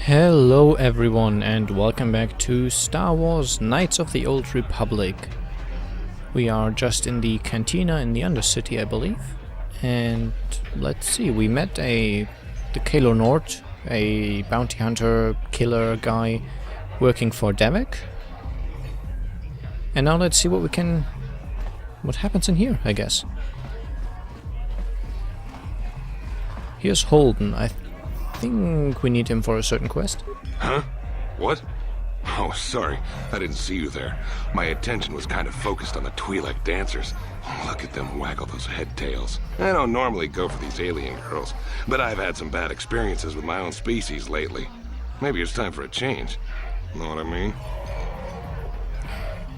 Hello everyone and welcome back to Star Wars Knights of the Old Republic. We are just in the cantina in the Undercity, I believe. And let's see, we met the Kalo Nord, a bounty hunter killer guy working for Davik. And now let's see what happens in here, I guess. Here's Holden. I think we need him for a certain quest. Huh? What? Oh, sorry. I didn't see you there. My attention was kind of focused on the Twi'lek dancers. Look at them waggle those head tails. I don't normally go for these alien girls, but I've had some bad experiences with my own species lately. Maybe it's time for a change. Know what I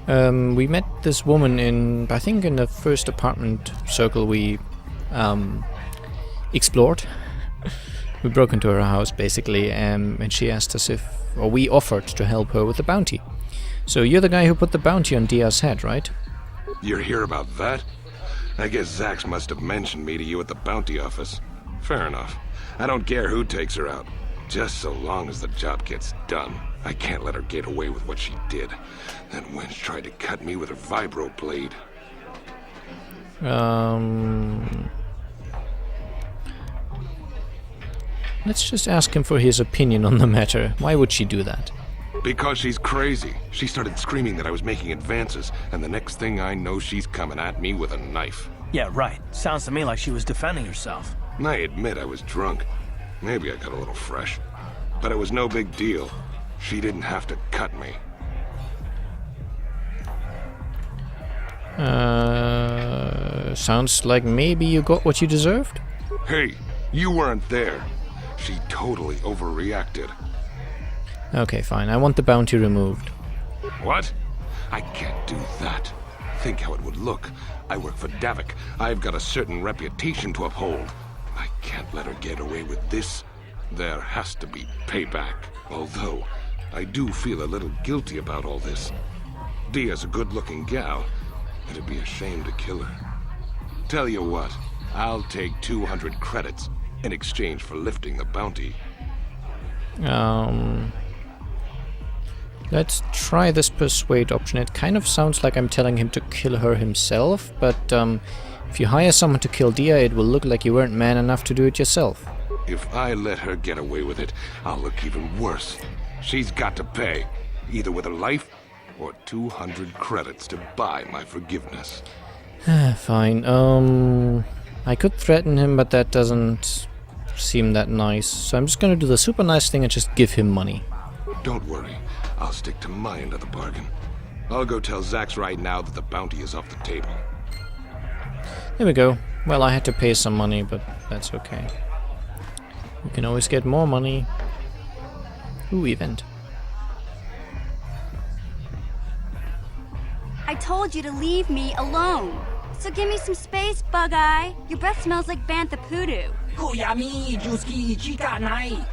mean? We met this woman in, I think, in the first apartment circle we explored. We broke into her house, basically, and she asked us or we offered to help her with the bounty. So you're the guy who put the bounty on Dia's head, right? You're here about that? I guess Zax must have mentioned me to you at the bounty office. Fair enough. I don't care who takes her out, just so long as the job gets done. I can't let her get away with what she did. That wench tried to cut me with her vibro blade. Let's just ask him for his opinion on the matter. Why would she do that? Because she's crazy. She started screaming that I was making advances, and the next thing I know, she's coming at me with a knife. Yeah, right. Sounds to me like she was defending herself. I admit I was drunk. Maybe I got a little fresh. But it was no big deal. She didn't have to cut me. Sounds like maybe you got what you deserved? Hey, you weren't there. She totally overreacted. Okay, fine. I want the bounty removed. What? I can't do that. Think how it would look. I work for Davik. I've got a certain reputation to uphold. I can't let her get away with this. There has to be payback. Although, I do feel a little guilty about all this. Dia's a good-looking gal. It'd be a shame to kill her. Tell you what, I'll take 200 credits in exchange for lifting the bounty. Let's try this persuade option. It kind of sounds like I'm telling him to kill her himself, but if you hire someone to kill Dia, it will look like you weren't man enough to do it yourself. If I let her get away with it, I'll look even worse. She's got to pay, either with her life or 200 credits to buy my forgiveness. Fine. I could threaten him, but that doesn't seem that nice. So I'm just gonna do the super nice thing and just give him money. Don't worry. I'll stick to my end of the bargain. I'll go tell Zax right now that the bounty is off the table. There we go. Well, I had to pay some money, but that's okay. We can always get more money. Ooh, event. I told you to leave me alone. So give me some space, Bug-Eye. Your breath smells like bantha poodoo. Kuyami, Juski, Chica Nai.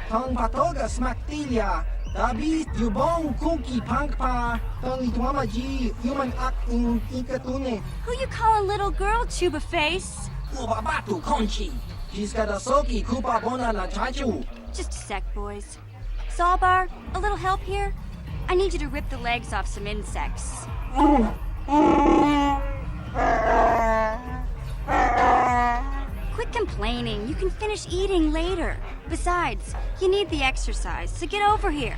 Tong Patoga Smaktilia. Dabi, Yubong, Kuki, Pankpa. Tony Twamaji, Human Act in Ikatune. Who you calling little girl, Chuba Face? Ubabatu Conchi. She's got a soki, Kupa Bona na Chachu. Just a sec, boys. Zalbar, a little help here? I need you to rip the legs off some insects. Quit complaining. You can finish eating later. Besides, you need the exercise, so get over here.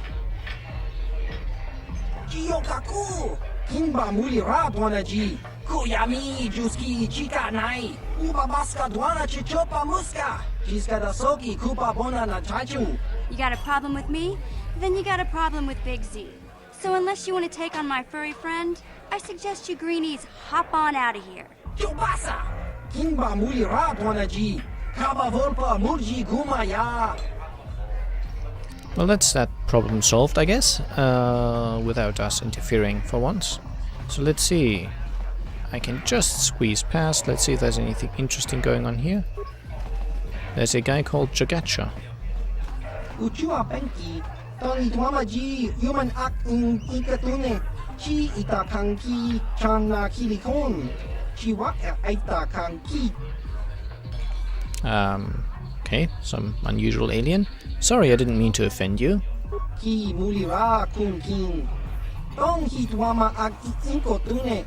Jiyokaku. Kimba Muli Rabwanaji. Kuyami, Juski, Chica Nai. Ubabaska Dwana Chichopa Muska. She's got a soki, Kupa Bona na Chachu. You got a problem with me? Then you got a problem with Big Z. So unless you want to take on my furry friend, I suggest you greenies hop on out of here. Chubasa! Kimba Muli Rabwanaji. Kaba Volpa Murji Gumaya. Well, that's that problem solved, I guess, without us interfering for once. So let's see. I can just squeeze past. Let's see if there's anything interesting going on here. There's a guy called Jagacha. Uchua Penki. Tony Twamaji, Human Act in Ikatune. Chi Itakanki, Chana Kilikon. Chi Wak Aita Kanki. Okay, some unusual alien. Sorry, I didn't mean to offend you. Ki mulira kun king. Tong hitwama ag inko tune.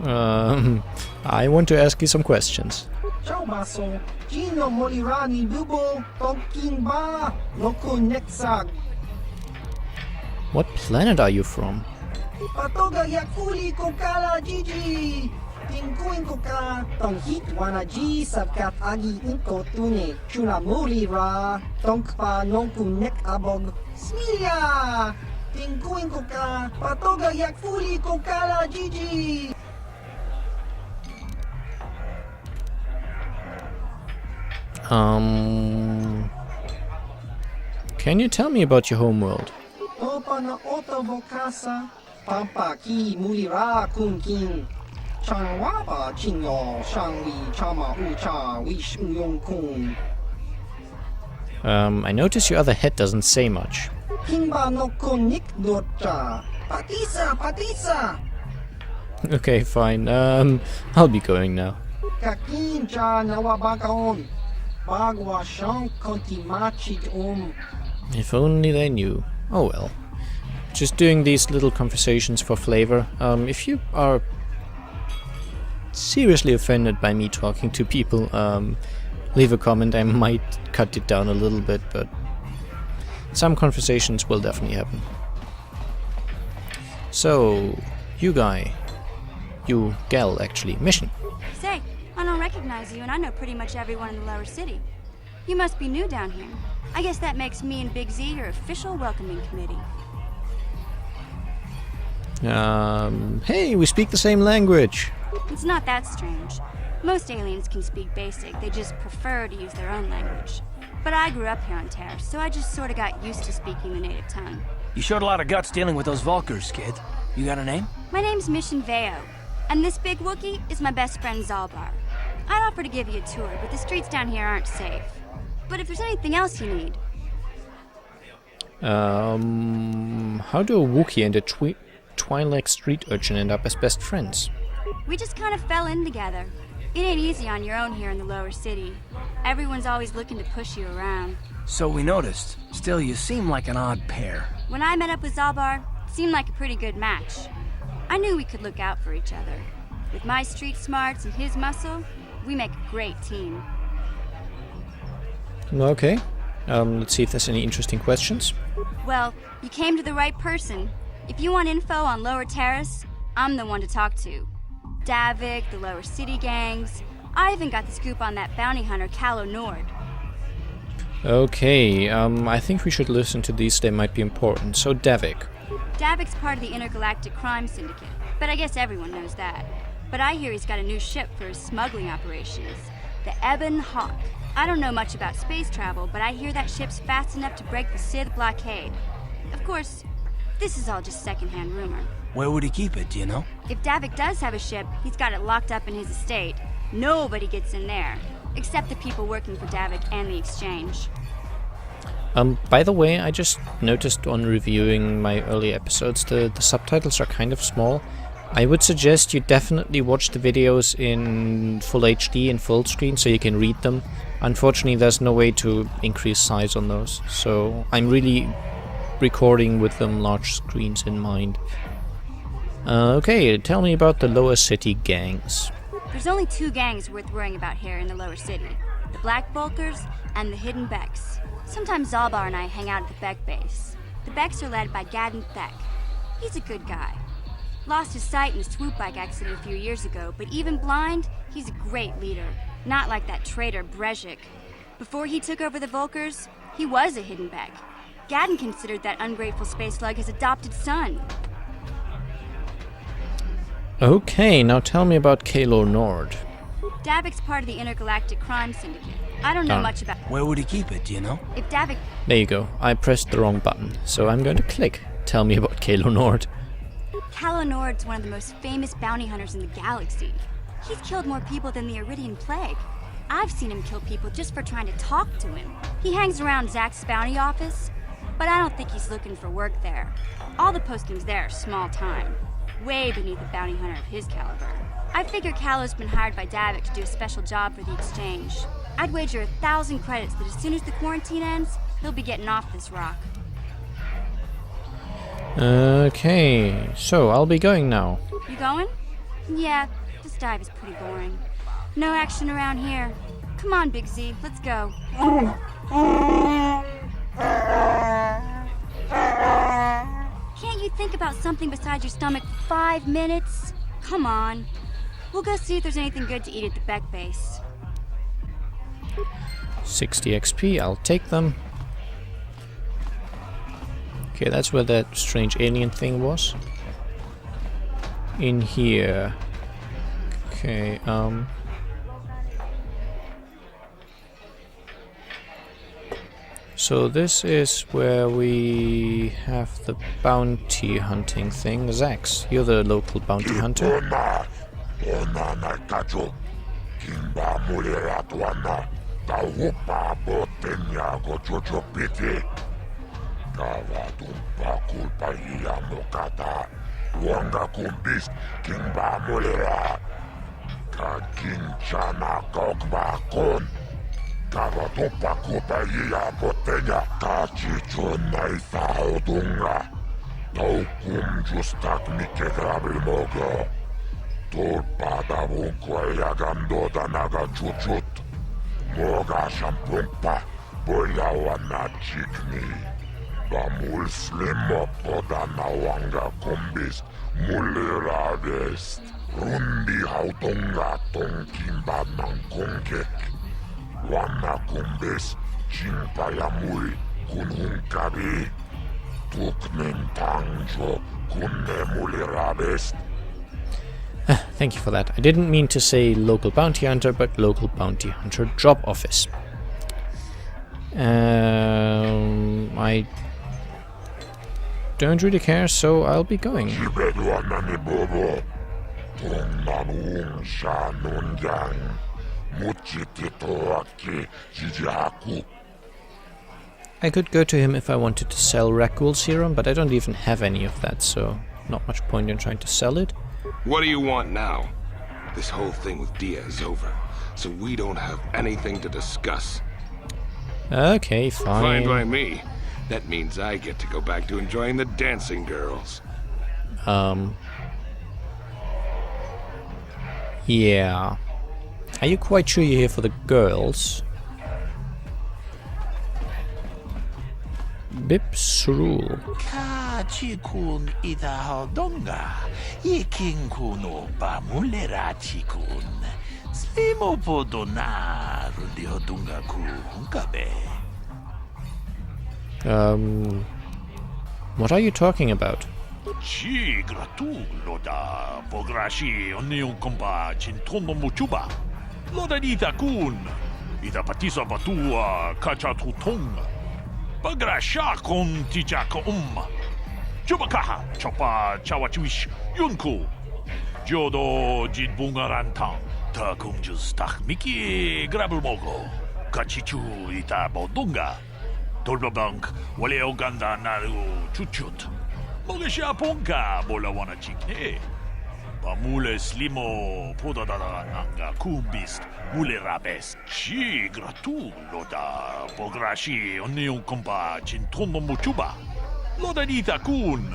I want to ask you some questions. Ciao baso. Gino mulira ni bubo. Tong king ba. Loko nexag. What planet are you from? Patoga yakuli ko kala Gigi. Tingkuin ko ka. Tong hitwana G sabkat agi inko tune. Chuna mulira. Tong pa nongku nek abog. Smilia. Tingkuin ko ka. Patoga yakuli ko kala Gigi. Can you tell me about your homeworld? Opa na oto vokasa. Pampa ki mulira kun king. Changwapa chingo shangwi chama ucha wish uyong kun. I notice your other head doesn't say much. Kimba no konik docha. Patisa. Okay, fine. I'll be going now. Kakin cha nawabakaon. Bagwa shang konti machit If only they knew. Oh well. Just doing these little conversations for flavor. If you are seriously offended by me talking to people, leave a comment. I might cut it down a little bit, but some conversations will definitely happen. So, you gal actually, mission. Say, I don't recognize you, and I know pretty much everyone in the lower city. You must be new down here. I guess that makes me and Big Z your official welcoming committee. Hey, we speak the same language. It's not that strange. Most aliens can speak basic, they just prefer to use their own language. But I grew up here on Terra, so I just sort of got used to speaking the native tongue. You showed a lot of guts dealing with those Vulkars, kid. You got a name? My name's Mission Veo, and this big Wookiee is my best friend Zalbar. I'd offer to give you a tour, but the streets down here aren't safe. But if there's anything else you need... How do a Wookiee and a Twi'lek street urchin end up as best friends? We just kind of fell in together. It ain't easy on your own here in the lower city. Everyone's always looking to push you around. So we noticed. Still, you seem like an odd pair. When I met up with Zalbar, it seemed like a pretty good match. I knew we could look out for each other. With my street smarts and his muscle, we make a great team. Okay. Let's see if there's any interesting questions. Well, you came to the right person. If you want info on Lower Terrace, I'm the one to talk to. Davik, the Lower City gangs. I even got the scoop on that bounty hunter, Calo Nord. Okay, I think we should listen to these, they might be important. So, Davik. Davik's part of the Intergalactic Crime Syndicate, but I guess everyone knows that. But I hear he's got a new ship for his smuggling operations, the Ebon Hawk. I don't know much about space travel, but I hear that ship's fast enough to break the Sith blockade. Of course, this is all just secondhand rumor. Where would he keep it, do you know? If Davik does have a ship, he's got it locked up in his estate. Nobody gets in there, except the people working for Davik and the Exchange. By the way, I just noticed on reviewing my early episodes, the subtitles are kind of small. I would suggest you definitely watch the videos in full HD and full screen so you can read them. Unfortunately, there's no way to increase size on those, so I'm really recording with them large screens in mind. Okay, tell me about the lower city gangs. There's only two gangs worth worrying about here in the lower city. The Black Vulkars and the Hidden Becks. Sometimes Zalbar and I hang out at the Beck base. The Becks are led by Gadden Thek. He's a good guy. Lost his sight in a swoop bike accident a few years ago, but even blind, he's a great leader. Not like that traitor Brezhik. Before he took over the Vulkars, he was a Hidden Beck. Gadden considered that ungrateful space slug his adopted son. Okay, now tell me about Calo Nord. Davik's part of the Intergalactic Crime Syndicate. I don't know much about... Where would he keep it, do you know? If Davik... There you go. I pressed the wrong button, so I'm going to click. Tell me about Calo Nord. Calo Nord's one of the most famous bounty hunters in the galaxy. He's killed more people than the Iridian Plague. I've seen him kill people just for trying to talk to him. He hangs around Zack's bounty office, but I don't think he's looking for work there. All the postings there are small time. way beneath a bounty hunter of his caliber. I figure Callow's been hired by Davik to do a special job for the exchange. I'd wager 1,000 credits that as soon as the quarantine ends, he'll be getting off this rock. Okay, so I'll be going now. You going? Yeah, this dive is pretty boring. No action around here. Come on, Big Z, let's go. Can't you think about something besides your stomach for 5 minutes? Come on. We'll go see if there's anything good to eat at the Beck base. 60 XP, I'll take them. Okay, that's where that strange alien thing was. In here. Okay, so this is where we have the bounty hunting thing. Zax, you're the local bounty hunter. Thank you for that. I didn't mean to say local bounty hunter, but local bounty hunter job office. I don't really care, so I'll be going. I could go to him if I wanted to sell Rakul serum, but I don't even have any of that, so not much point in trying to sell it. What do you want now? This whole thing with Dia is over, so we don't have anything to discuss. Okay, fine. Fine by me. That means I get to go back to enjoying the dancing girls. Yeah. Are you quite sure you're here for the girls? Bipsrul. Chikun idahaldonga, yikin kuno bamulera chikun, slimo podonar dihodunga kunkabe. What are you talking about? Chi gratu loda pograshi onion kompa chintono muchuba. Loda dita kun, ida patisa batua kachatutonga. Pagrasha kon tijaka Chubakaha chopa chawachuish yunku. Jodo jidbungarantang. Takumjus takmiki grabulmogo. Kachichu ita bodunga. Tolbabank wale oganda naru chuchut. Mogesha ponka bolawana chikne. Bamule slimo podadada nanga kumbist mule rabes. Chi gratu loda pograshi onion kompa chintono muchuba. Loda dita kun.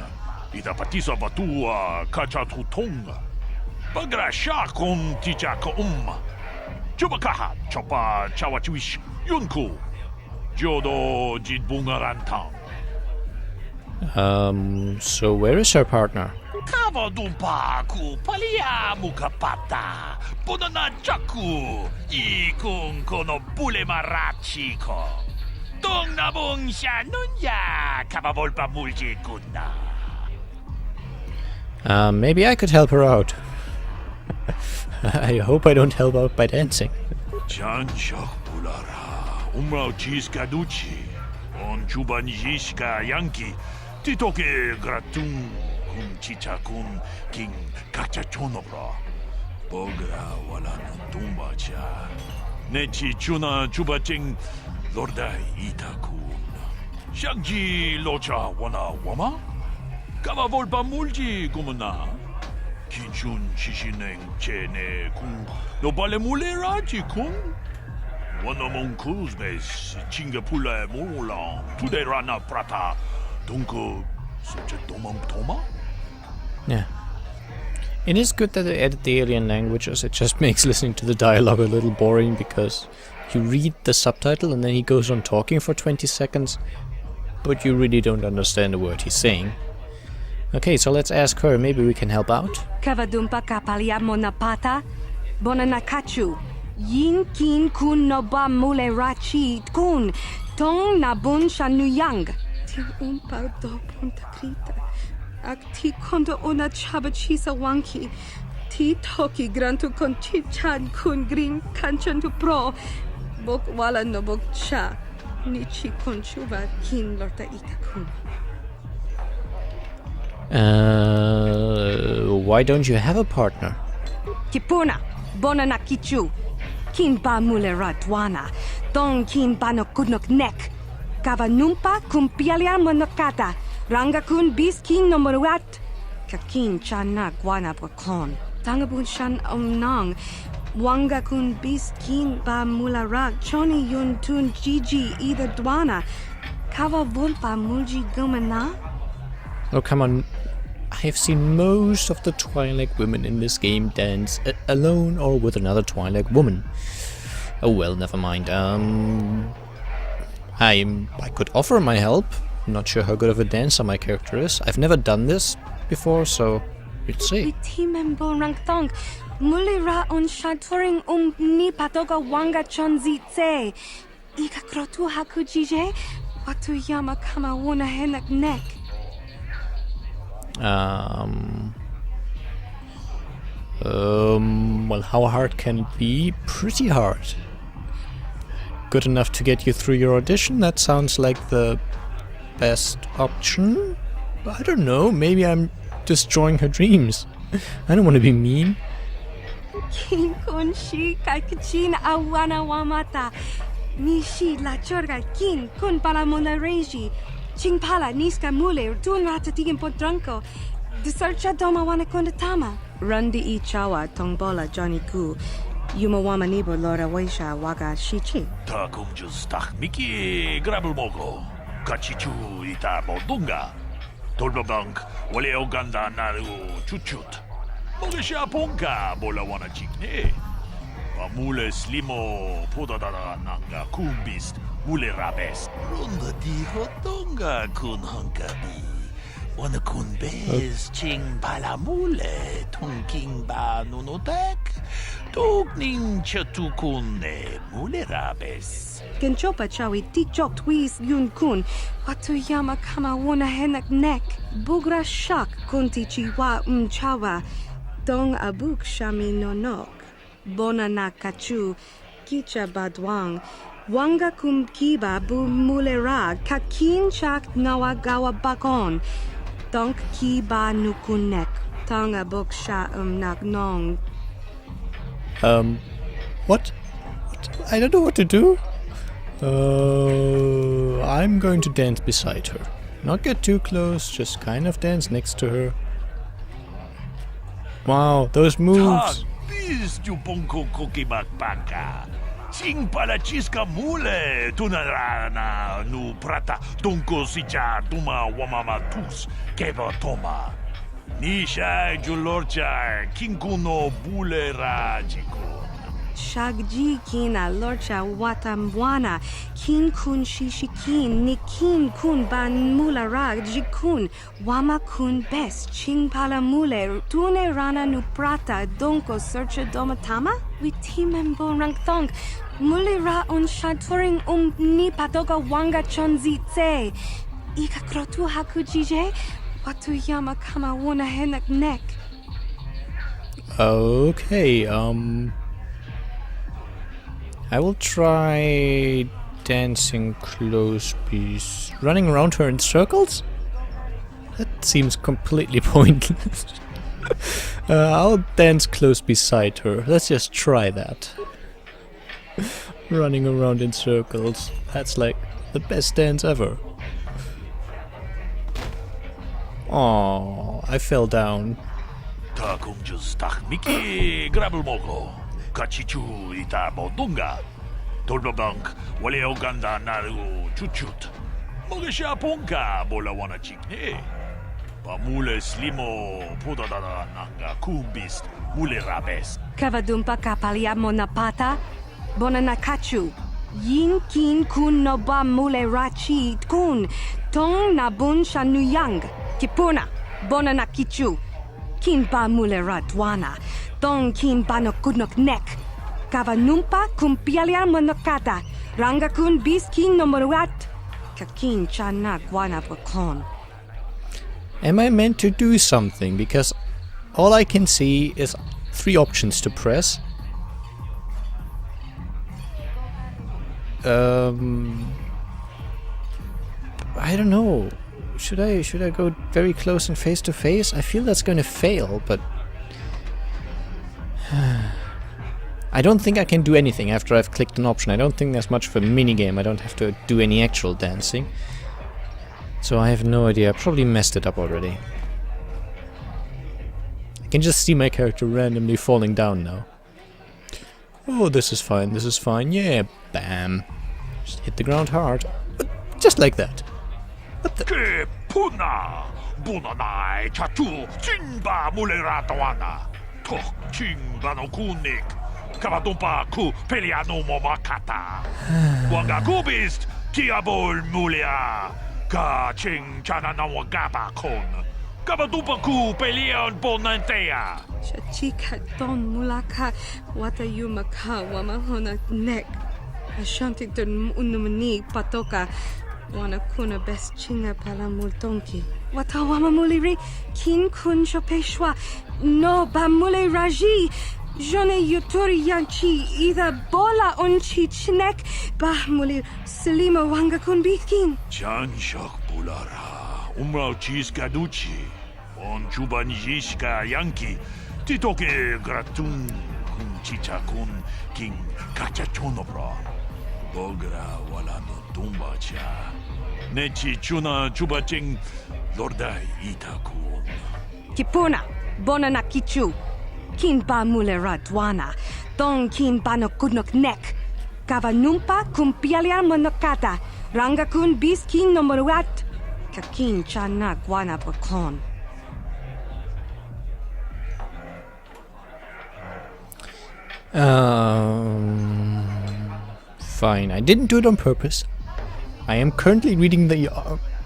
Ida patisa batua kachatutonga. Pagrasha kon tijaka Chubakaha chopa chawachuish yunku. Jodo jidbungarantang. So where is her partner? Kavadumpa ku palia mukapata. Podana chaku. Ikun kono bule marachiko. Dong nabong siya nunya. Kabavolpa mulji kunna. Maybe I could help her out. I hope I don't help out by dancing. Chanchok bulara. Umrao chiska duchi. On chuban jishka yanki. Titoke gratung. Chicha kun king kachachonobra. Bogra wala tumba cha. Nechi chuna chubaching lordai itakun. Shagji locha wana wama? Kava volpa mulji kumuna. Kinchun Chishineng Chene Kun no Balemulera Chikun. One among Kuzbes, Chingapula Mulan, Today Rana Prata, Dunko, such a Domam Toma? Yeah. It is good that they added the alien languages. It just makes listening to the dialogue a little boring because you read the subtitle and then he goes on talking for 20 seconds, but you really don't understand a word he's saying. Okay, so let's ask her. Maybe we can help out. Kavadumpa kapalia monapata, bonanakachu, yin kin kun noba mule rachi kun, tong nabun shanuyang. Ti umpa do punta krita. Ak ti kondo ona chaba chisa wanki. Ti toki grantu kon chichan kun green kanchan tu pro. Bok wala no bok cha. Nichi kun chuba kin lorta ita kun. Why don't you have a partner? Kipuna, bonana kichu. Kin ba mule ratwana. Dong kin ba no kudnok nek. Kava numpa kumpialia monokata. Ranga kun bis kin no moruat. Kakin chana guana bakon. Tangabun shan omnang. Wanga kun bis kin ba mula rak. Choni yun tun gigi either dwana. Kava vulpa mulji gumana. Oh, come on. I have seen most of the Twilight women in this game dance alone or with another Twilight woman. Oh well, never mind. I could offer my help. I'm not sure how good of a dancer my character is. I've never done this before, so we'll see. Timembo rangtong. Mulira on shaturing ni patoga wanga chonzi tse. Ika krotu hakujije. Watu yama kama wuna henak nek. Well, how hard can it be? Pretty hard. Good enough to get you through your audition? That sounds like the best option. I don't know, maybe I'm destroying her dreams. I don't want to be mean. Kin kon shi kaikachin awana wamata. Nishi la chorga kin kun pala mona reji. Ching pala niska mule tun ratatigin potranko. Desercha doma wana kondatama. Rundi I chawa tongbola Johnny Ku. Yumawama nibo lora waisha waga shichi. Takum justach Miki Grabelmogo. Kachichu ita bodunga. Tolbabank, wale oganda naru chuchut. Mogesha ponka bola wana chikne. Mule slimo podadara nanga kumbist. Mule rabes. Runda di hotonga kun hankabi. Wana kun bez ching pala mule. Tonking ba nunotek. Togning chatukune mule rabes. Genchopa chawi tichok twis yun kun. Watu yama kama wuna henak nek. Bugra shak kunti chiwa chawa. Dong abuk shami nonok. Bona na kachu. Kicha badwang. Wanga kum kiba bu mulera. Kakin chak nawa gawa bakon. Donk kiba nukunek. Tanga buk sha nak nong. What? I don't know what to do. I'm going to dance beside her. Not get too close, just kind of dance next to her. Wow, those moves. Bis tu ponko koki bakbaka. Sing pala chiska mule. Tunarana nu prata. Donko sicha tuma wamama tus. Keba toma. Nisha julorcha. Kinkuno bule rajiko. Shagji kina lorcha watamwana. Kin kun shishikin. Nikin kun ban mula rag jikun. Wama kun best. Ching pala mule. Tune rana nu prata. Donko searcha domatama. Witimembo rangthong. Mule ra on shaturing ni patoga wanga chonzi tse. Ika krotu hakujije. Watu yama kama wuna henak nek. Okay, I will try dancing close, please. Running around her in circles? That seems completely pointless. I'll dance close beside her. Let's just try that. Running around in circles. That's like the best dance ever. Oh, I fell down. Ta kung just tak Mickey grabel mogo. Kachichu ita bodunga. Tolbabank wale oganda naru chuchut. Mogesha ponka bola wana chikne. Pamule slimo podadada nanga kumbist mule rabes. Kavadumpa kapalia monapata, bonanakachu. Yin kin kun no ba mule rachi kun. Tong na bun shanuyang. Kipuna, bonanakichu. Kin ba mule ratwana. Tong kin ba no kunok nek. Kavanumpa kumpialia monokata. Ranga kun bis kin no moruat. Kakin chana guana pakon. Am I meant to do something? Because all I can see is 3 options to press. I don't know. Should I go very close and face to face? I feel that's going to fail, but I don't think I can do anything after I've clicked an option. I don't think there's much of a minigame. I don't have to do any actual dancing. So I have no idea. I probably messed it up already. I can just see my character randomly falling down now. Oh, this is fine, this is fine. Yeah, bam. Just hit the ground hard. Just like that. What the? Ke puna bunanai chatu chimba muleratawana. Tok chimba no kunik. Kavadumpa ku peliano momakata. Wanga kubist kiabol mulia. Ka ching chana na wagaba kon. Kavadumpa ku pelion bonantea. Chachika don mulaka watayumaka wamahona nek. Ashanti don unumani patoka. Wana kuna best chinga pala multonki. Watawama muliri kin kun shopeshwa. No ba mule raji. Jone yuturi yanchi either bola onchi chinek. Bah muli selima wanga kun bitkin. Chanshok bulara. Umrao chis gaduchi. On chubanjishka yanki. Titoke gratun kun chicha kun king kachachonobra. Bogra wala no tumbacha. Nechi chuna chubaching lordai itakun. Kipuna, bonana kichu. Kin ba mule radwana. Don kin ba no kunok nek. Kavanumpa kumpialia monokata. Ranga kun bis kin no moruat. Kakin chana guana pakon. Fine. I didn't do it on purpose. I am currently reading the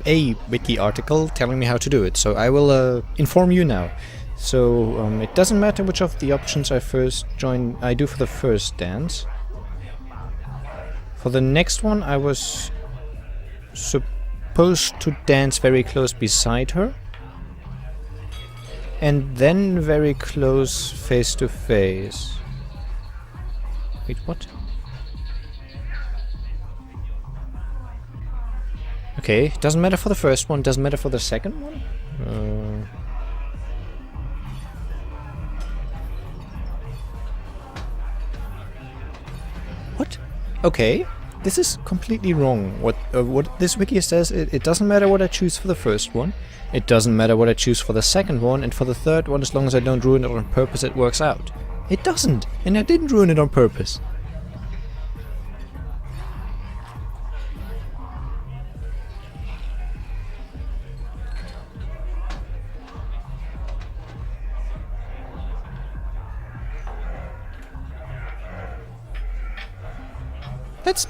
a wiki article telling me how to do it, so I will inform you now. So it doesn't matter which of the options I do for the first dance. For the next one, I was supposed to dance very close beside her, and then very close face to face. Wait, what? Okay, doesn't matter for the first one, doesn't matter for the second one? What? Okay, this is completely wrong. What this wiki says, it doesn't matter what I choose for the first one, it doesn't matter what I choose for the second one, and for the third one, as long as I don't ruin it on purpose, it works out. It doesn't, and I didn't ruin it on purpose. That's...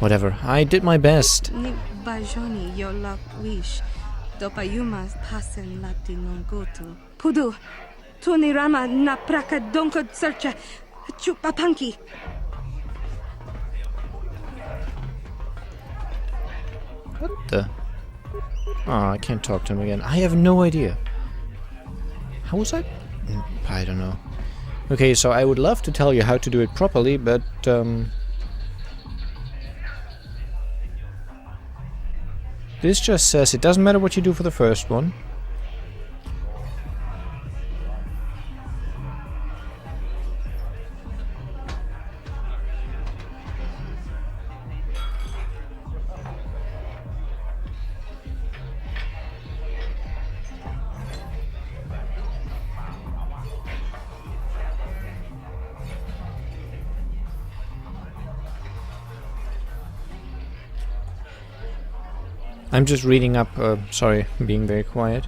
whatever. I did my best. Ni bajoni yo la wish. Dopayuma pasen latino goto. Pudu. Tuni rama na praka donko searcha. Chupapanki. What the? Oh, I can't talk to him again. I have no idea. How was I? I don't know. Okay, so I would love to tell you how to do it properly, but this just says it doesn't matter what you do for the first one. I'm just reading up, sorry, being very quiet.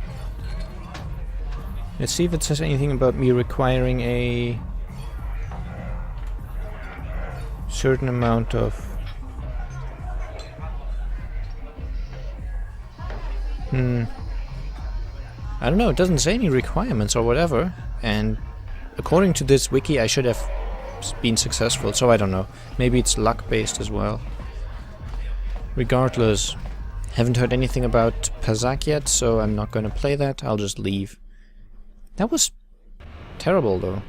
Let's see if it says anything about me requiring a certain amount of... I don't know, it doesn't say any requirements or whatever, and according to this wiki I should have been successful, so I don't know. Maybe it's luck based as well. Regardless, haven't heard anything about Pazak yet, so I'm not gonna play that, I'll just leave. That was terrible though.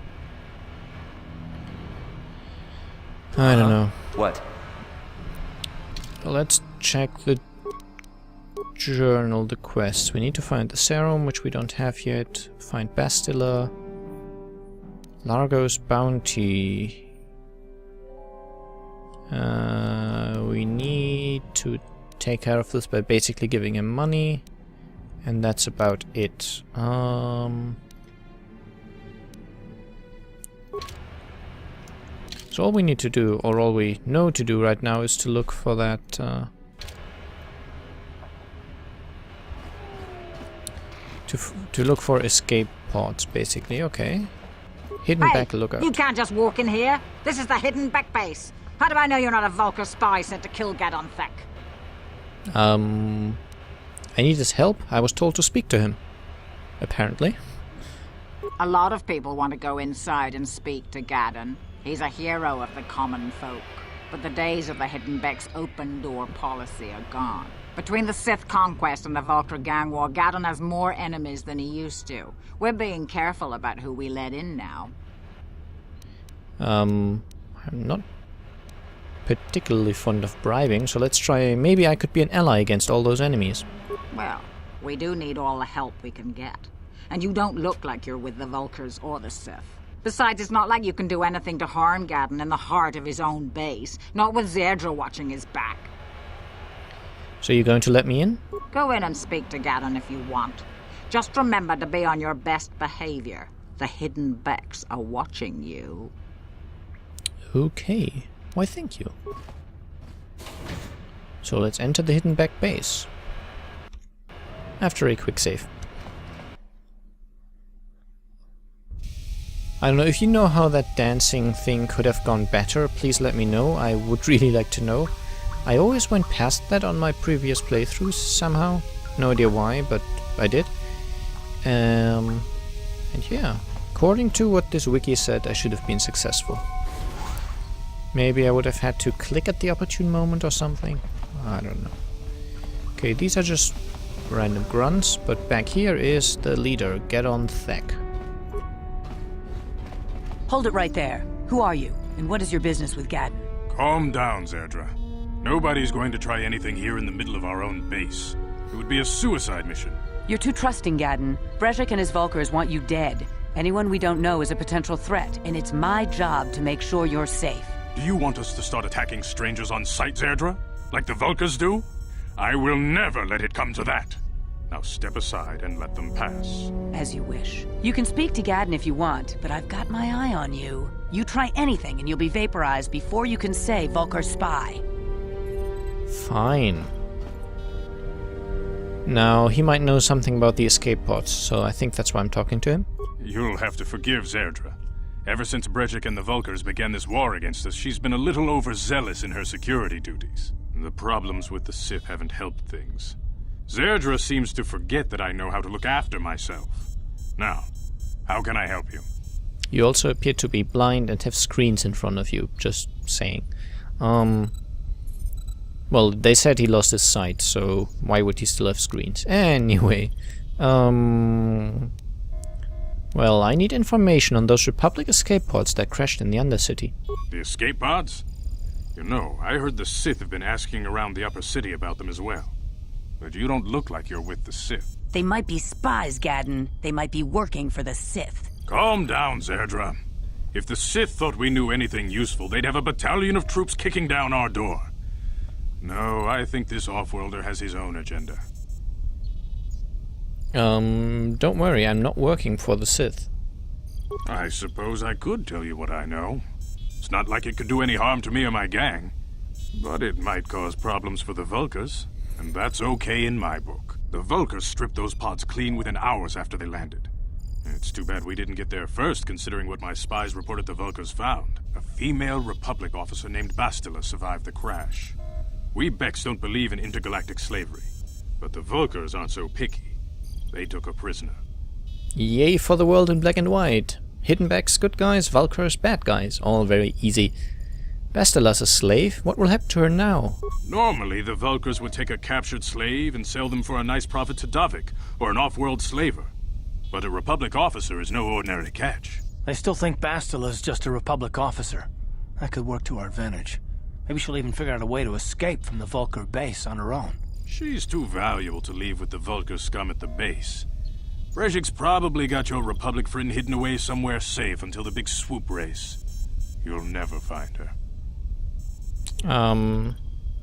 I don't know. What? Well, let's check the journal, the quests. We need to find the serum, which we don't have yet. Find Bastila. Largo's bounty. We need to take care of this by basically giving him money. And that's about it. So all we need to do, or all we know to do right now, is to look for that... to look for escape pods, basically. Okay. Hidden back lookout. You can't just walk in here. This is the hidden back base. How do I know you're not a Vulcar spy sent to kill Gadon Thek? I need his help. I was told to speak to him. Apparently. A lot of people want to go inside and speak to Gadon. He's a hero of the common folk. But the days of the Hidden Beck's open door policy are gone. Between the Sith conquest and the Vulcar gang war, Gadon has more enemies than he used to. We're being careful about who we let in now. I'm not particularly fond of bribing, so let's try... Maybe I could be an ally against all those enemies. Well, we do need all the help we can get. And you don't look like you're with the Vulcars or the Sith. Besides, it's not like you can do anything to harm Gadon in the heart of his own base. Not with Zerdra watching his back. So you're going to let me in? Go in and speak to Gadon if you want. Just remember to be on your best behavior. The Hidden Becks are watching you. Okay. Why, thank you. So let's enter the Hidden Beck base. After a quick save. I don't know, if you know how that dancing thing could have gone better, please let me know. I would really like to know. I always went past that on my previous playthroughs somehow. No idea why, but I did. And yeah, according to what this wiki said, I should have been successful. Maybe I would have had to click at the opportune moment or something. I don't know. Okay, these are just random grunts, but back here is the leader, Gadon Thek. Hold it right there. Who are you, and what is your business with Gadon? Calm down, Zerdra. Nobody's going to try anything here in the middle of our own base. It would be a suicide mission. You're too trusting, Gadon. Brezhik and his Vulcars want you dead. Anyone we don't know is a potential threat, and it's my job to make sure you're safe. Do you want us to start attacking strangers on sight, Zerdra? Like the Vulcars do? I will never let it come to that. Now step aside and let them pass. As you wish. You can speak to Gadon if you want, but I've got my eye on you. You try anything and you'll be vaporized before you can say Vulcar spy. Fine. Now, he might know something about the escape pods, so I think that's why I'm talking to him. You'll have to forgive Zerdra. Ever since Brezhik and the Vulcars began this war against us, she's been a little overzealous in her security duties. The problems with the Sith haven't helped things. Zerdra seems to forget that I know how to look after myself. Now, how can I help you? You also appear to be blind and have screens in front of you, just saying. Well, they said he lost his sight, so why would he still have screens? Anyway, well, I need information on those Republic escape pods that crashed in the Undercity. The escape pods? You know, I heard the Sith have been asking around the Upper City about them as well. But you don't look like you're with the Sith. They might be spies, Gadon. They might be working for the Sith. Calm down, Zerdra. If the Sith thought we knew anything useful, they'd have a battalion of troops kicking down our door. No, I think this off-worlder has his own agenda. Don't worry, I'm not working for the Sith. I suppose I could tell you what I know. It's not like it could do any harm to me or my gang. But it might cause problems for the Vulcars. And that's okay in my book. The Vulkars stripped those pods clean within hours after they landed. It's too bad we didn't get there first, considering what my spies reported the Vulkars found. A female Republic officer named Bastila survived the crash. We Becks don't believe in intergalactic slavery, but the Vulkars aren't so picky. They took her prisoner. Yay for the world in black and white. Hidden Becks, good guys, Vulkars, bad guys. All very easy. Bastila's a slave. What will happen to her now? Normally, the Vulkars would take a captured slave and sell them for a nice profit to Davik, or an off-world slaver. But a Republic officer is no ordinary catch. I still think Bastila's just a Republic officer. That could work to our advantage. Maybe she'll even figure out a way to escape from the Vulkar base on her own. She's too valuable to leave with the Vulkar scum at the base. Brejik's probably got your Republic friend hidden away somewhere safe until the big swoop race. You'll never find her.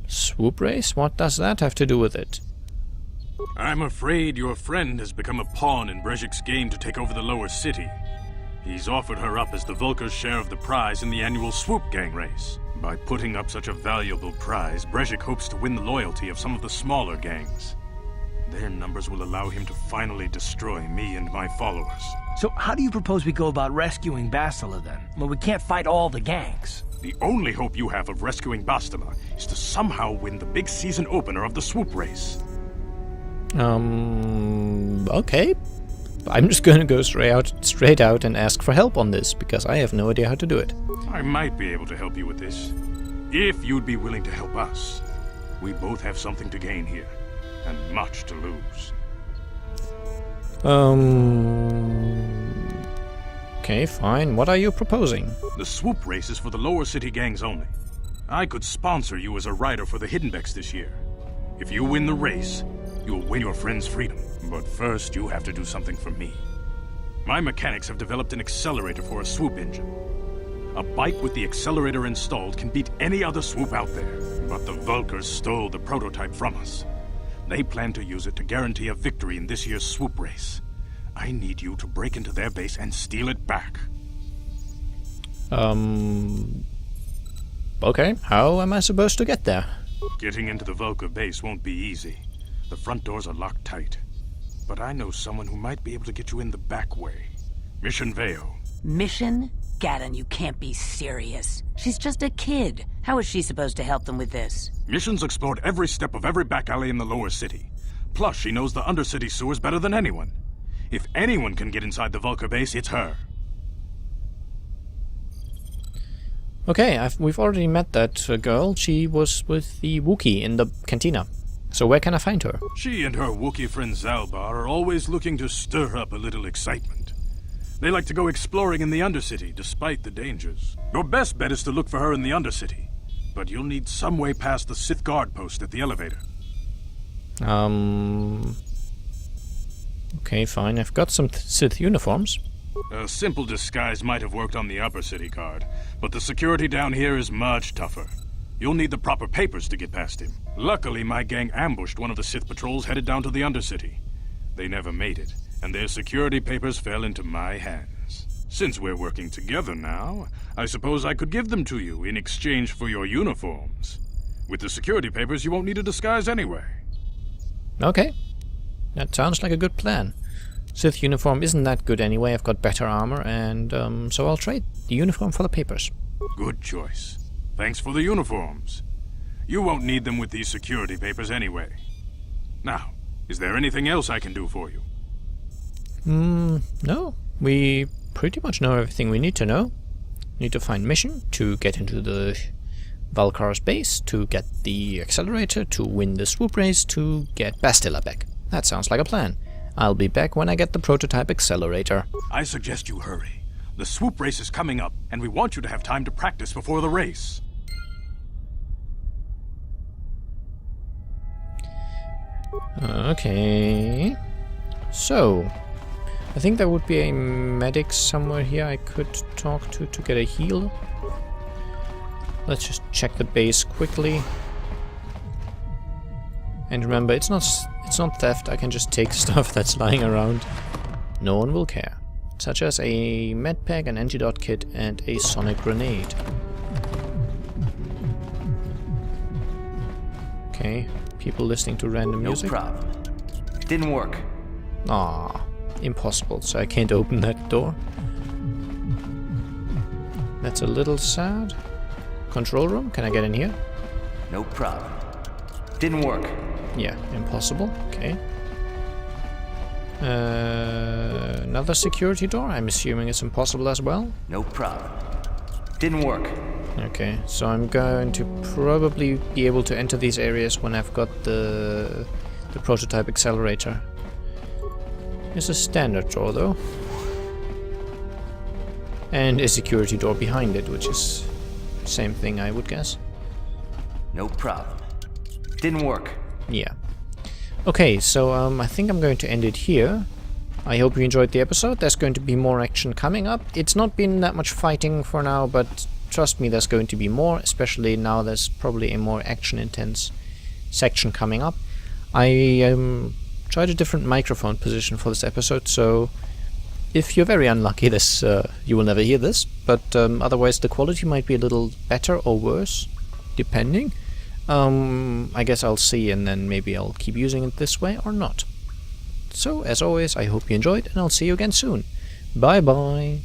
Swoop race? What does that have to do with it? I'm afraid your friend has become a pawn in Brejik's game to take over the lower city. He's offered her up as the Vulkar's share of the prize in the annual Swoop Gang race. By putting up such a valuable prize, Brejik hopes to win the loyalty of some of the smaller gangs. Their numbers will allow him to finally destroy me and my followers. So how do you propose we go about rescuing Bastila then? Well, we can't fight all the gangs. The only hope you have of rescuing Bastila is to somehow win the big season opener of the Swoop race. Okay. I'm just gonna go straight out and ask for help on this, because I have no idea how to do it. I might be able to help you with this, if you'd be willing to help us. We both have something to gain here, and much to lose. Okay, fine. What are you proposing? The Swoop race is for the lower city gangs only. I could sponsor you as a rider for the Hidden Becks this year. If you win the race, you'll win your friend's freedom. But first, you have to do something for me. My mechanics have developed an accelerator for a swoop engine. A bike with the accelerator installed can beat any other swoop out there. But the Vulkars stole the prototype from us. They plan to use it to guarantee a victory in this year's swoop race. I need you to break into their base and steal it back. Okay, how am I supposed to get there? Getting into the Vulkar base won't be easy. The front doors are locked tight. But I know someone who might be able to get you in the back way. Mission Veo. Mission? Gadon, you can't be serious. She's just a kid. How is she supposed to help them with this? Mission's explored every step of every back alley in the lower city. Plus, she knows the undercity sewers better than anyone. If anyone can get inside the Vulkar base, it's her. Okay, we've already met that girl. She was with the Wookiee in the cantina. So where can I find her? She and her Wookiee friend Zalbar are always looking to stir up a little excitement. They like to go exploring in the Undercity, despite the dangers. Your best bet is to look for her in the Undercity. But you'll need some way past the Sith guard post at the elevator. Okay, fine. I've got some Sith uniforms. A simple disguise might have worked on the Upper City guard, but the security down here is much tougher. You'll need the proper papers to get past him. Luckily, my gang ambushed one of the Sith patrols headed down to the Undercity. They never made it, and their security papers fell into my hands. Since we're working together now, I suppose I could give them to you in exchange for your uniforms. With the security papers, you won't need a disguise anyway. Okay. That sounds like a good plan. Sith uniform isn't that good anyway. I've got better armor, and so I'll trade the uniform for the papers. Good choice. Thanks for the uniforms. You won't need them with these security papers anyway. Now, is there anything else I can do for you? No. We pretty much know everything we need to know. Need to find Mission to get into the Vulkar's base, to get the accelerator, to win the swoop race, to get Bastila back. That sounds like a plan. I'll be back when I get the prototype accelerator. I suggest you hurry. The swoop race is coming up, and we want you to have time to practice before the race. Okay. So, I think there would be a medic somewhere here I could talk to get a heal. Let's just check the base quickly. And remember, it's not theft. I can just take stuff that's lying around. No one will care. Such as a medpack, an antidote kit, and a sonic grenade. Okay, People listening to random music. No problem. Didn't work. Ah, impossible, so I can't open that door. That's a little sad. Control room, can I get in here? No problem. Didn't work. Yeah, impossible, okay. Another security door, I'm assuming it's impossible as well? No problem. Didn't work. Okay, so I'm going to probably be able to enter these areas when I've got the prototype accelerator. It's a standard door though. And a security door behind it, which is same thing I would guess. No problem. Didn't work. Yeah. Okay, so I think I'm going to end it here. I hope you enjoyed the episode. There's going to be more action coming up. It's not been that much fighting for now, but trust me, there's going to be more, especially now there's probably a more action-intense section coming up. I tried a different microphone position for this episode, so if you're very unlucky, this you will never hear this, but otherwise the quality might be a little better or worse, depending. I guess I'll see, and then maybe I'll keep using it this way or not. So, as always, I hope you enjoyed, and I'll see you again soon. Bye bye!